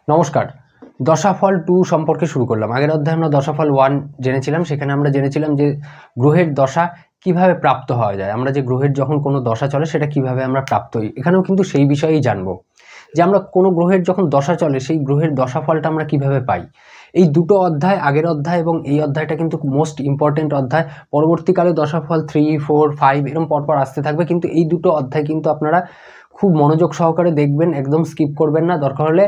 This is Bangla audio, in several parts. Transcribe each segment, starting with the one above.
নমস্কার। দশাফল 2 সম্পর্কে শুরু করলাম। আগের অধ্যায়ে আমরা দশাফল 1 জেনেছিলাম। সেখানে আমরা জেনেছিলাম যে গ্রহের দশা কিভাবে প্রাপ্ত হওয়া যায়। আমরা যে গ্রহের যখন কোনো দশা চলে সেটা কিভাবে আমরা প্রাপ্ত হই। এখানেও কিন্তু সেই বিষয়েই জানবো যে আমরা কোনো গ্রহের যখন দশা চলে সেই গ্রহের দশাফলটা আমরা কিভাবে পাই। এই দুটো অধ্যায়, আগের অধ্যায় এবং এই অধ্যায়টা কিন্তু মোস্ট ইম্পর্টেন্ট অধ্যায়। পরবর্তীকালে দশাফল 3, 4, 5 এরকম পরপর আসতে থাকবে, কিন্তু এই দুটো অধ্যায় কিন্তু আপনারা খুব মনোযোগ সহকারে দেখবেন, একদম স্কিপ করবেন না। দরকার হলে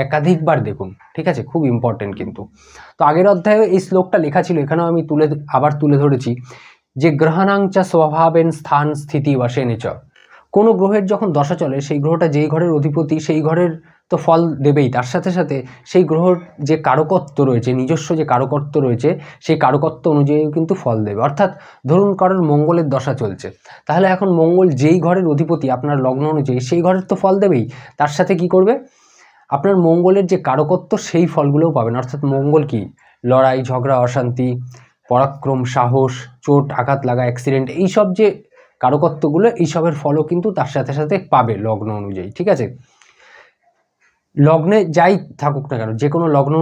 একাধিকবার দেখুন, ঠিক আছে? খুব ইম্পর্টেন্ট কিন্তু। তো আগের অধ্যায়ে এই শ্লোকটা লেখা ছিল, এখানেও আমি আবার তুলে ধরেছি যে গ্রহাণাঞ্চ স্বভাবেন স্থান স্থিতি বশেনেচ। কোনো গ্রহের যখন দশা চলে সেই গ্রহটা যেই ঘরের অধিপতি সেই ঘরের তো ফল দেবেই, তার সাথে সাথে সেই গ্রহর যে কারকত্ব রয়েছে, নিজস্ব যে কারকত্ব রয়েছে সেই কারকত্ব অনুযায়ী কিন্তু ফল দেবে। অর্থাৎ ধরুন কারোর মঙ্গলের দশা চলছে, তাহলে এখন মঙ্গল যেই ঘরের অধিপতি আপনার লগ্ন অনুযায়ী সেই ঘরের তো ফল দেবেই, তার সাথে কি করবে, আপনার মঙ্গলের যে কারকত্ব সেই ফলগুলোও পাবেন। অর্থাৎ মঙ্গল কি লড়াই ঝগড়া অশান্তি পরাক্রম সাহস চোট আঘাত লাগা অ্যাক্সিডেন্ট, এইসব যে কারকত্বগুলো এইসবের ফলও কিন্তু তার সাথে সাথে পাবে লগ্ন অনুযায়ী, ঠিক আছে? লগ্নে যাই থাকুক না কেন, যে কোনো লগ্ন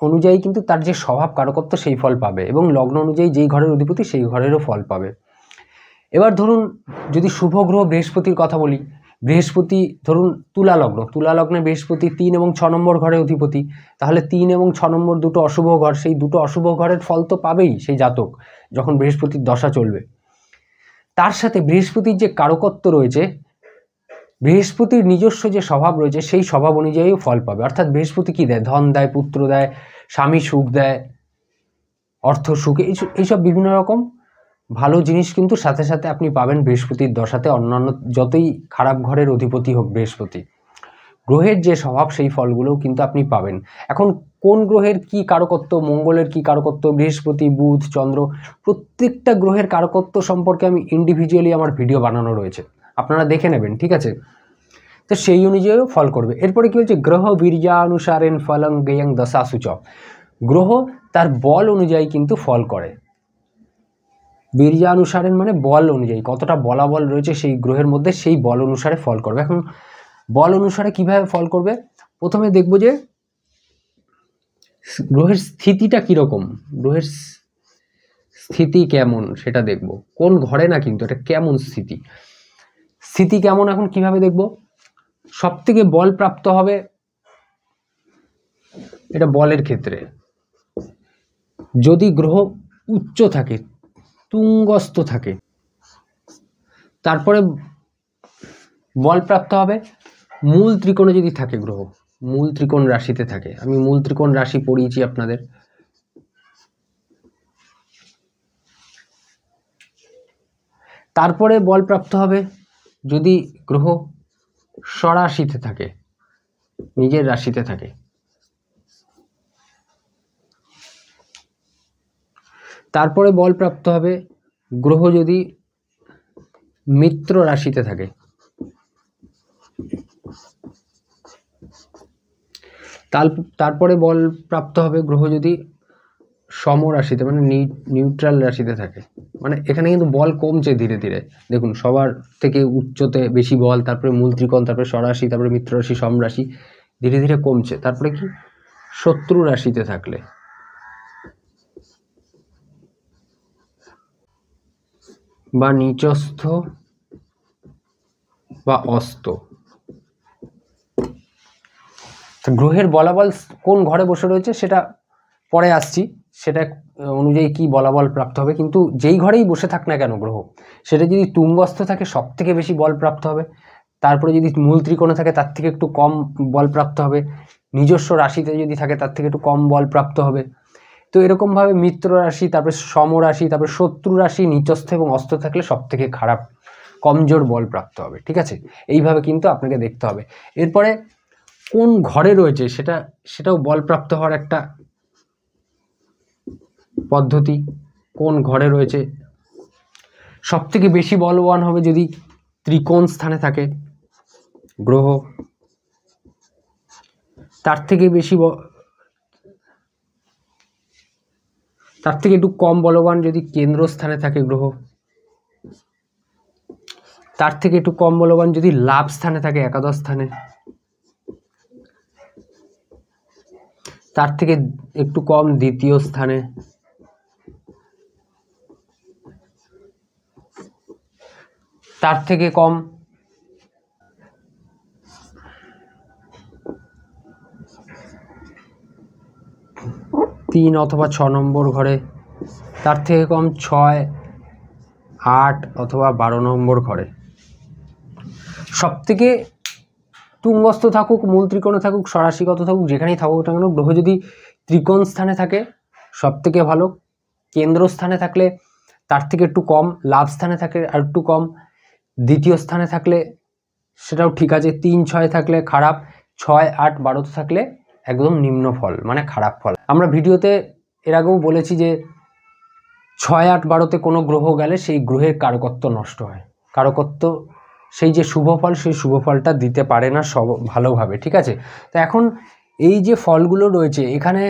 অনুযায়ী কিন্তু তার যে স্বভাব কারকত্ব সেই ফল পাবে, এবং লগ্ন অনুযায়ী যেই ঘরের অধিপতি সেই ঘরেরও ফল পাবে। এবার ধরুন যদি শুভ গ্রহ বৃহস্পতির কথা বলি, বৃহস্পতি ধরুন তুলা লগ্নে বৃহস্পতি 3 এবং 6 নম্বর ঘরে অধিপতি, তাহলে 3 এবং 6 নম্বর দুটো অশুভ ঘর, সেই দুটো অশুভ ঘরের ফল তো পাবেই সেই জাতক যখন বৃহস্পতির দশা চলবে। তার সাথে বৃহস্পতির যে কারকত্ব রয়েছে, বৃহস্পতির নিজস্ব যে স্বভাব রয়েছে সেই স্বভাব অনুযায়ীও ফল পাবে। অর্থাৎ বৃহস্পতি কি দেয়, ধন দেয়, পুত্র দেয়, স্বামী সুখ দেয়, অর্থ সুখ, এইসব বিভিন্ন রকম ভালো জিনিস কিন্তু সাথে সাথে আপনি পাবেন বৃহস্পতির দশাতে। অন্যান্য যতই খারাপ ঘরের অধিপতি হোক বৃহস্পতি, গ্রহের যে স্বভাব সেই ফলগুলোও কিন্তু আপনি পাবেন। এখন কোন গ্রহের কি কারকত্ব, মঙ্গলের কি কারকত্ব, বৃহস্পতি বুধ চন্দ্র, প্রত্যেকটা গ্রহের কারকত্ব সম্পর্কে আমি ইন্ডিভিজুয়ালি আমার ভিডিও বানানো রয়েছে, আপনারা দেখে নেবেন, ঠিক আছে? তো সেই অনুযায়ীও ফল করবে। এরপরে কি বলছে, গ্রহ বীর্যানুসারেন ফলং জ্ঞেয়ং দশাসুচ। গ্রহ তার বল অনুযায়ী কিন্তু ফল করে। বীর্যানুসারেন মানে বল অনুযায়ী, কতটা বলাবল রয়েছে সেই গ্রহের মধ্যে সেই বল অনুসারে ফল করবে। এখন বল অনুসারে কিভাবে ফল করবে, প্রথমে দেখব যে গ্রহের স্থিতিটা কিরকম, গ্রহের স্থিতি কেমন সেটা দেখব। কোন ঘরে না, কিন্তু এটা কেমন স্থিতি কেমন। এখন কিভাবে দেখব, সব থেকে বল প্রাপ্ত হবে এটা বলের ক্ষেত্রে যদি গ্রহ উচ্চ থাকে, তুঙ্গস্থ থাকে, তারপরে বল প্রাপ্ত হবে মূল ত্রিকোণে যদি থাকে গ্রহ, মূল ত্রিকোণ রাশিতে থাকে। আমি মূল ত্রিকোণ রাশি পড়িয়েছি আপনাদের। তারপরে বল প্রাপ্ত হবে যদি গ্রহ স্বরাশিতে থাকে, নিজের রাশিতে থাকে। তারপরে বল প্রাপ্ত হবে গ্রহ যদি মিত্র রাশিতে থাকে। তারপরে বল প্রাপ্ত হবে গ্রহ যদি সমরাশিতে মানে নিউট্রাল রাশিতে থাকে। মানে এখানে কিন্তু বল কমছে ধীরে ধীরে, দেখুন সবার থেকে উচ্চতে বেশি বল, তারপরে মূল ত্রিকোণ, তারপরে স্বরাশি, তারপরে মিত্র রাশি, সমরাশি, ধীরে ধীরে কমছে। তারপরে কি শত্রু রাশিতে থাকলে বা নিচস্থ বা অস্ত, গ্রহের বলাবল কোন ঘরে বসে রয়েছে সেটা পরে আসছি, সেটা অনুযায়ী কি বলাবল প্রাপ্ত হবে। কিন্তু যেই ঘরেই বসে থাক না কেন গ্রহ, সেটা যদি তুঙ্গস্থ থাকে সব থেকে বেশি বল প্রাপ্ত হবে, তারপরে যদি মূল ত্রিকোণে থাকে তার থেকে একটু কম বল প্রাপ্ত হবে, নিজস্ব রাশিতে যদি থাকে তার থেকে একটু কম বল প্রাপ্ত হবে। তো এরকমভাবে মিত্র রাশি, তারপরে সমরাশি, তারপরে শত্রু রাশি, নিচস্থ এবং অস্ত থাকলে সব থেকে খারাপ কমজোর বল প্রাপ্ত হবে, ঠিক আছে? এইভাবে কিন্তু আপনাকে দেখতে হবে। এরপরে কোন ঘরে রয়েছে সেটাও বল প্রাপ্ত হওয়ার একটা পদ্ধতি। কোন ঘরে রয়েছে সব থেকে বেশি বলবান হবে যদি ত্রিকোণ স্থানে থাকে গ্রহ, তার থেকে একটু কম বলবান যদি কেন্দ্র স্থানে থাকে গ্রহ, তার থেকে একটু কম বলবান যদি লাভ স্থানে থাকে একাদশ স্থানে, তার থেকে একটু কম দ্বিতীয় স্থানে, তার থেকে কম 3 অথবা 6 নম্বর ঘরে, তার থেকে কম 6, 8 অথবা 12 নম্বর ঘরে। সব থেকে তুঙ্গস্থ থাকুক, মূল ত্রিকোণে থাকুক, সরাসিগত থাকুক, যেখানেই থাকুক না কেন, গ্রহ যদি ত্রিকোণ স্থানে থাকে সব থেকে ভালো। কেন্দ্রস্থানে থাকলে তার থেকে একটু কম, লাভ স্থানে থাকলে আর একটু কম, দ্বিতীয় স্থানে থাকলে সেটাও ঠিক আছে, 3, 6 থাকলে খারাপ, 6, 8, 12 থাকলে একদম নিম্ন ফল, মানে খারাপ ফল। আমরা ভিডিওতে এর আগেও বলেছি যে 6, 8, 12তে কোনো গ্রহ গেলে সেই গ্রহের কারকত্ব নষ্ট হয়। কারকত্ব, সেই যে শুভ ফল, সেই শুভ ফলটা দিতে পারে না সব ভালোভাবে, ঠিক আছে। তো এখন এই যে ফলগুলো রয়েছে এখানে,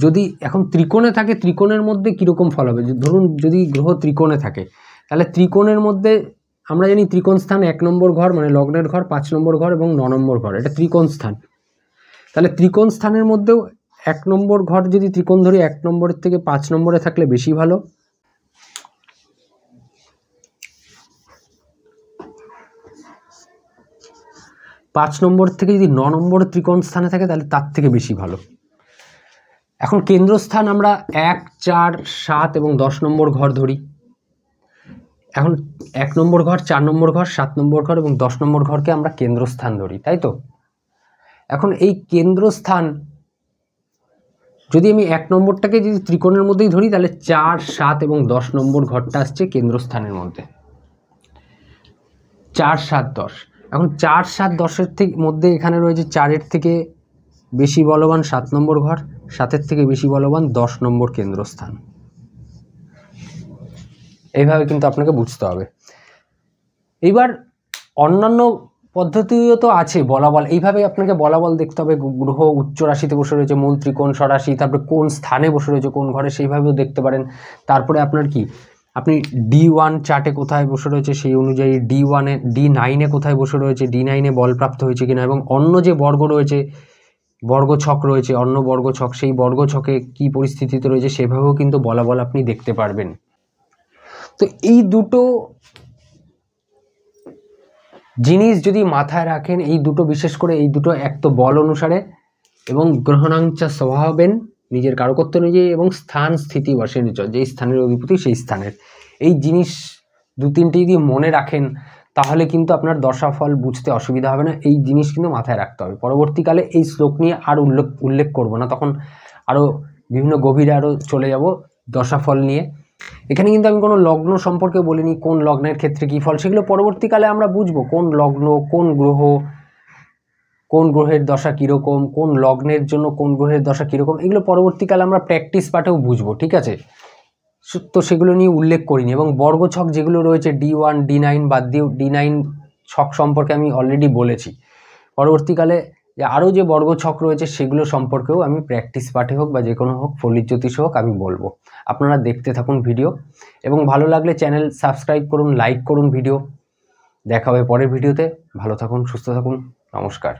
যদি এখন ত্রিকোণে থাকে, ত্রিকোণের মধ্যে কীরকম ফল হবে? ধরুন যদি গ্রহ ত্রিকোণে থাকে, তাহলে ত্রিকোণের মধ্যে আমরা জানি ত্রিকোণ স্থান 1 নম্বর ঘর মানে লগ্নের ঘর, 5 নম্বর ঘর এবং 9 নম্বর ঘর, এটা ত্রিকোণ স্থান। তাহলে ত্রিকোণ স্থানের মধ্যেও 1 নম্বর ঘর যদি ত্রিকোণ ধরি, 1 নম্বরের থেকে 5 নম্বরে থাকলে বেশি ভালো। 5 নম্বর থেকে যদি 9 নম্বর ত্রিকোণ স্থানে থাকে তাহলে তার থেকে বেশি ভালো। এখন কেন্দ্রস্থান আমরা 1, 4, 7 এবং 10 নম্বর ঘর ধরি। এখন 1 নম্বর ঘর, 4 নম্বর ঘর, 7 নম্বর ঘর এবং 10 নম্বর ঘরকে আমরা কেন্দ্রস্থান ধরি, তাই তো। এখন এই কেন্দ্রস্থান যদি আমি 1 নম্বরটাকে যদি ত্রিকোণের মধ্যেই ধরি, তাহলে 4, 7 এবং 10 নম্বর ঘরটা আসছে কেন্দ্রস্থানের মধ্যে। 4, 7, 10। এখন 4, 7, 10-এর থেকে মধ্যে এখানে রয়েছে 4-এর থেকে বেশি বলবান 7 নম্বর ঘর, 7-এর থেকে বেশি বলবান 10 নম্বর কেন্দ্রস্থান। এইভাবে কিন্তু আপনাকে বুঝতে হবে। এইবার অন্যান্য পদ্ধতিও তো আছে বলাবল, এইভাবে আপনাকে বলাবল দেখতে হবে। গ্রহ উচ্চ রাশিতে বসে রয়েছে, মূল ত্রিকোণ, স্বরাশি, তারপরে কোন স্থানে বসে রয়েছে, কোন ঘরে, সেইভাবেও দেখতে পারেন। তারপরে আপনার কি, আপনি D1 চার্টে কোথায় বসে রয়েছে সেই অনুযায়ী D1-এ, D9-এ কোথায় বসে রয়েছে, D9-এ বলপ্রাপ্ত হয়েছে কিনা, এবং অন্য যে বর্গ রয়েছে, বর্গছক রয়েছে, অন্য বর্গছক, সেই বর্গছকে কি পরিস্থিতিতে রয়েছে সেভাবেও কিন্তু বলাবল আপনি দেখতে পারবেন। তো এই দুটো জিনিস যদি মাথায় রাখেন, এই দুটো বিশেষ করে এই দুটো, এক তো বল অনুসারে এবং গ্রহণাঞ্চা স্বভাবেন, নিজের কারকত্ব অনুযায়ী, এবং স্থান স্থিতি বসেন, যেই স্থানের অধিপতি সেই স্থানের, এই জিনিস 2-3টি যদি মনে রাখেন তাহলে কিন্তু আপনার দশাফল বুঝতে অসুবিধা হবে না। এই জিনিস কিন্তু মাথায় রাখতে হবে। পরবর্তীকালে এই শ্লোক নিয়ে আর উল্লেখ করব না, তখন আরও বিভিন্ন গভীরে আরও চলে যাব দশাফল নিয়ে। এখানে কিন্তু আমি কোনো লগ্ন সম্পর্কে বলিনি, কোন লগ্নের ক্ষেত্রে কী ফল, সেগুলো পরবর্তীকালে আমরা বুঝবো। কোন লগ্ন, কোন গ্রহ, কোন গ্রহের দশা কীরকম, কোন লগ্নের জন্য কোন গ্রহের দশা কীরকম, এগুলো পরবর্তীকালে আমরা প্র্যাকটিস পাঠেও বুঝবো, ঠিক আছে। তো সেগুলো নিয়ে উল্লেখ করিনি। এবং বর্গছক যেগুলো রয়েছে D1, D9 বাদ দিয়ে, D9 ছক সম্পর্কে আমি অলরেডি বলেছি। পরবর্তীকালে যে আরও যে বর্গছক রয়েছে সেগুলো সম্পর্কেও আমি প্র্যাকটিস পাঠে হোক বা যে কোনো হোক, ফলিত জ্যোতিষ হোক, আমি বলবো। আপনারা দেখতে থাকুন ভিডিও, এবং ভালো লাগলে চ্যানেল সাবস্ক্রাইব করুন, লাইক করুন ভিডিও। দেখা হবে পরের ভিডিওতে। ভালো থাকুন, সুস্থ থাকুন, নমস্কার।